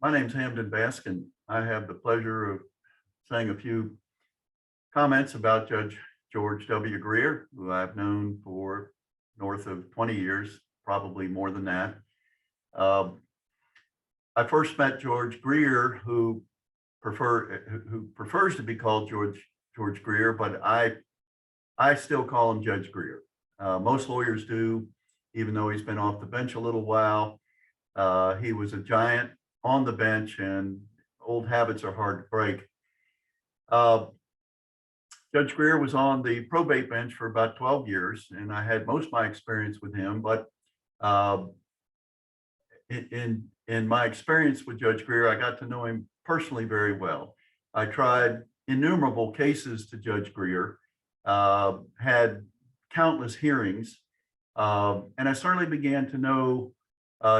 My name's Hamden Baskin. I have the pleasure of saying a few comments about Judge George W. Greer, who I've known for north of 20 years, probably more than that. I first met George Greer, who prefers to be called George Greer, but I still call him Judge Greer. Most lawyers do, even though he's been off the bench a little while. He was a giant on the bench, and old habits are hard to break. Judge Greer was on the probate bench for about 12 years, and I had most of my experience with him. But in my experience with Judge Greer, I got to know him personally very well. I tried innumerable cases to Judge Greer, had countless hearings, and I certainly began to know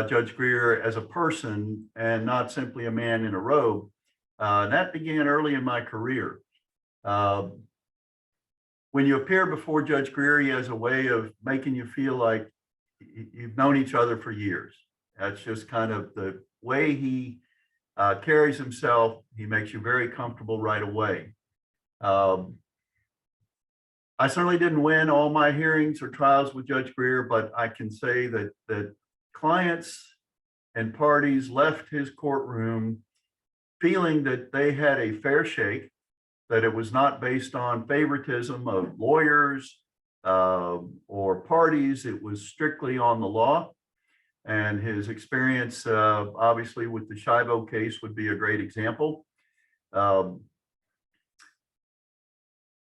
Judge Greer as a person and not simply a man in a robe. That began early in my career. When you appear before Judge Greer, he has a way of making you feel like you've known each other for years. That's just kind of the way he carries himself. He makes you very comfortable right away. I certainly didn't win all my hearings or trials with Judge Greer, but I can say that clients and parties left his courtroom feeling that they had a fair shake, that it was not based on favoritism of lawyers or parties. It was strictly on the law. And his experience, obviously, with the Shivo case would be a great example.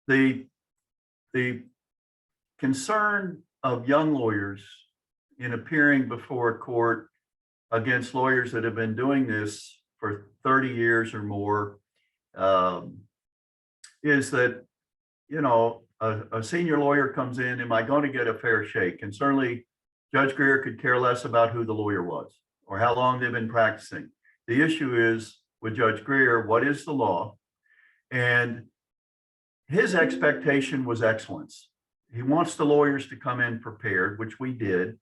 The concern of young lawyers in appearing before a court against lawyers that have been doing this for 30 years or more is that, you know, a senior lawyer comes in, am I going to get a fair shake? And certainly Judge Greer could care less about who the lawyer was or how long they've been practicing. The issue is with Judge Greer, what is the law? And his expectation was excellence. He wants the lawyers to come in prepared, which we did.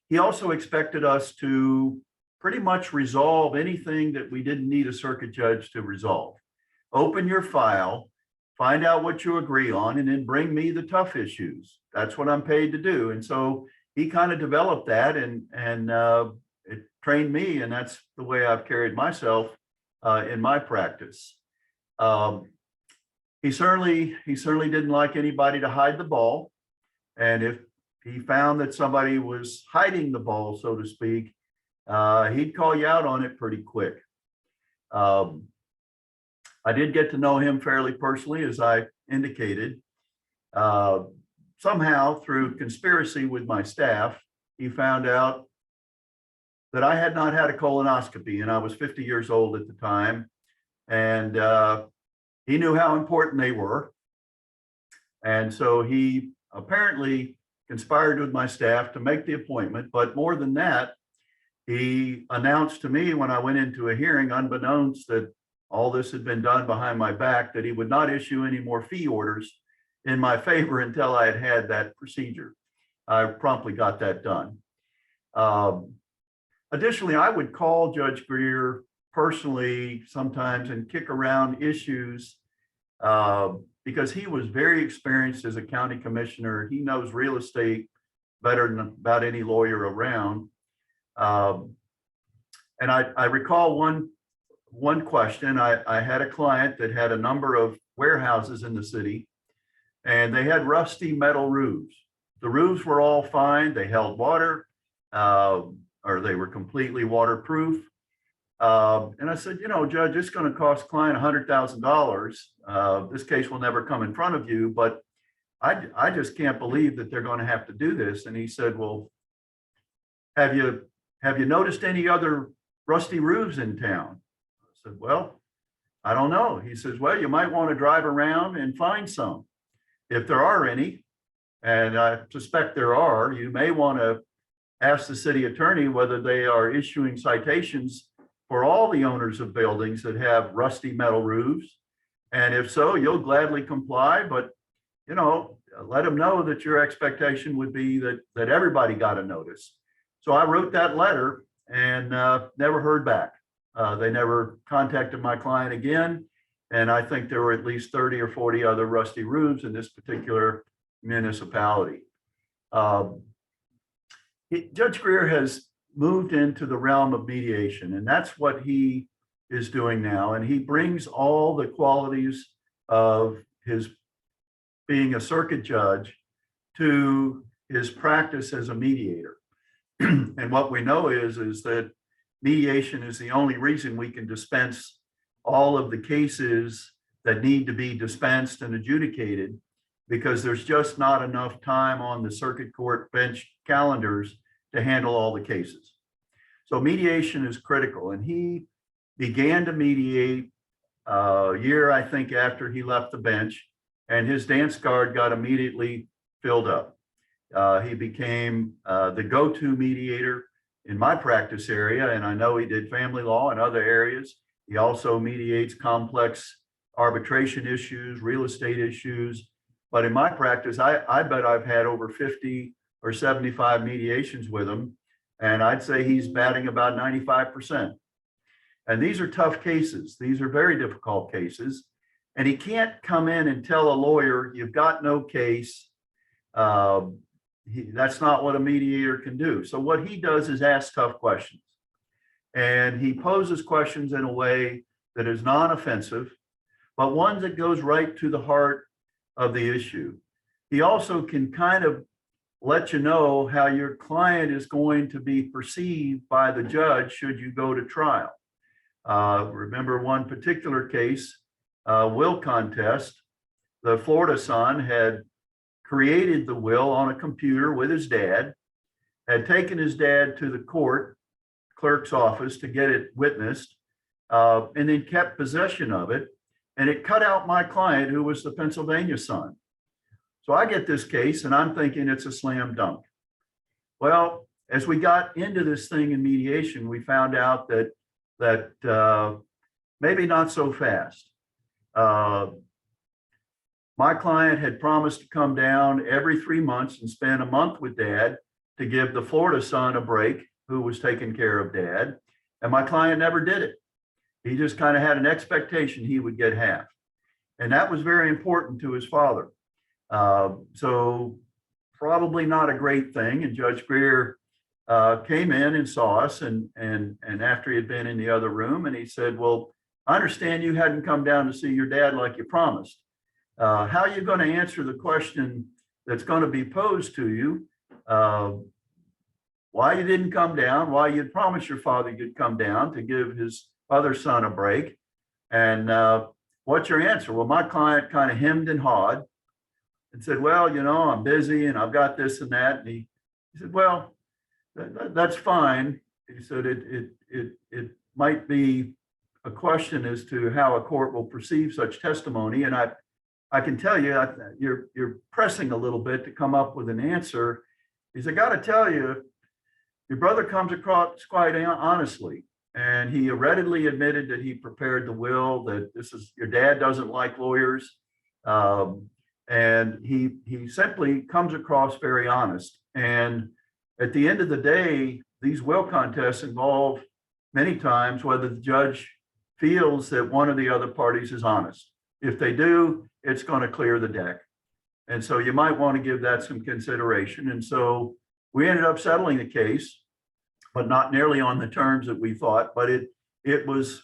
He also expected us to pretty much resolve anything that we didn't need a circuit judge to resolve. Open your file, find out what you agree on, and then bring me the tough issues. That's what I'm paid to do. And so he kind of developed that and it trained me, and that's the way I've carried myself in my practice. He certainly didn't like anybody to hide the ball. And if he found that somebody was hiding the ball, so to speak, he'd call you out on it pretty quick. I did get to know him fairly personally, as I indicated. Somehow, through conspiracy with my staff, he found out that I had not had a colonoscopy, and I was 50 years old at the time. And he knew how important they were. And so he apparently conspired with my staff to make the appointment. But more than that, he announced to me when I went into a hearing, unbeknownst that all this had been done behind my back, that he would not issue any more fee orders in my favor until I had had that procedure. I promptly got that done. Additionally, I would call Judge Greer personally sometimes and kick around issues because he was very experienced as a county commissioner. He knows real estate better than about any lawyer around. And I recall one question. I had a client that had a number of warehouses in the city, and they had rusty metal roofs. The roofs were all fine. They held water, or they were completely waterproof. And I said, you know, Judge, it's going to cost client $100,000. This case will never come in front of you, but I just can't believe that they're going to have to do this. And he said, well, have you noticed any other rusty roofs in town? I said, well, I don't know. He says, well, you might want to drive around and find some, if there are any. And I suspect there are. You may want to ask the city attorney whether they are issuing citations for all the owners of buildings that have rusty metal roofs. And if so, you'll gladly comply, but, you know, let them know that your expectation would be that everybody got a notice. So I wrote that letter and never heard back. They never contacted my client again. And I think there were at least 30 or 40 other rusty roofs in this particular municipality. Judge Greer has moved into the realm of mediation, and that's what he is doing now. And he brings all the qualities of his being a circuit judge to his practice as a mediator. And what we know is that mediation is the only reason we can dispense all of the cases that need to be dispensed and adjudicated, because there's just not enough time on the circuit court bench calendars to handle all the cases. So mediation is critical, and he began to mediate a year, I think, after he left the bench, and his dance card got immediately filled up. He became the go-to mediator in my practice area, and I know he did family law and other areas. He also mediates complex arbitration issues, real estate issues. But in my practice, I bet I've had over 50 or 75 mediations with him, and I'd say he's batting about 95%. And these are tough cases. These are very difficult cases. And he can't come in and tell a lawyer, you've got no case. That's not what a mediator can do. So what he does is ask tough questions. And he poses questions in a way that is non-offensive, but one that goes right to the heart of the issue. He also can kind of let you know how your client is going to be perceived by the judge should you go to trial. Remember one particular case, will contest. The Florida son had created the will on a computer with his dad, had taken his dad to the court clerk's office to get it witnessed, and then kept possession of it. And it cut out my client, who was the Pennsylvania son. So I get this case and I'm thinking it's a slam dunk. Well, as we got into this thing in mediation, we found out that maybe not so fast. My client had promised to come down every 3 months and spend a month with dad to give the Florida son a break, who was taking care of dad. And my client never did it. He just kind of had an expectation he would get half. And that was very important to his father. So probably not a great thing. And Judge Greer came in and saw us, and after he had been in the other room, and he said, well, I understand you hadn't come down to see your dad like you promised. How are you going to answer the question that's going to be posed to you? Why you didn't come down, why you'd promised your father you'd come down to give his other son a break. And what's your answer? Well, my client kind of hemmed and hawed and said, well, you know, I'm busy and I've got this and that. And he said, well, that's fine. He said, it might be a question as to how a court will perceive such testimony. And I can tell you, you're pressing a little bit to come up with an answer. He said, I got to tell you, your brother comes across quite honestly. And he readily admitted that he prepared the will, that your dad doesn't like lawyers. And he simply comes across very honest. And at the end of the day, these will contests involve many times whether the judge feels that one of the other parties is honest. If they do, it's going to clear the deck. And so you might want to give that some consideration. And so we ended up settling the case, but not nearly on the terms that we thought. But it was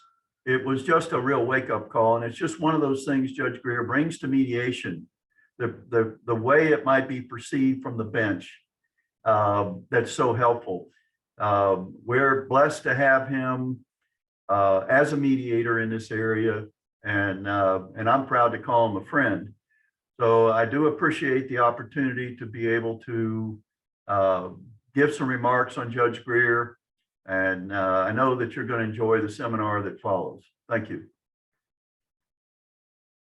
just a real wake-up call. And it's just one of those things Judge Greer brings to mediation, the way it might be perceived from the bench, that's so helpful. We're blessed to have him as a mediator in this area, and I'm proud to call him a friend. So I do appreciate the opportunity to be able to give some remarks on Judge Greer, and I know that you're going to enjoy the seminar that follows. Thank you.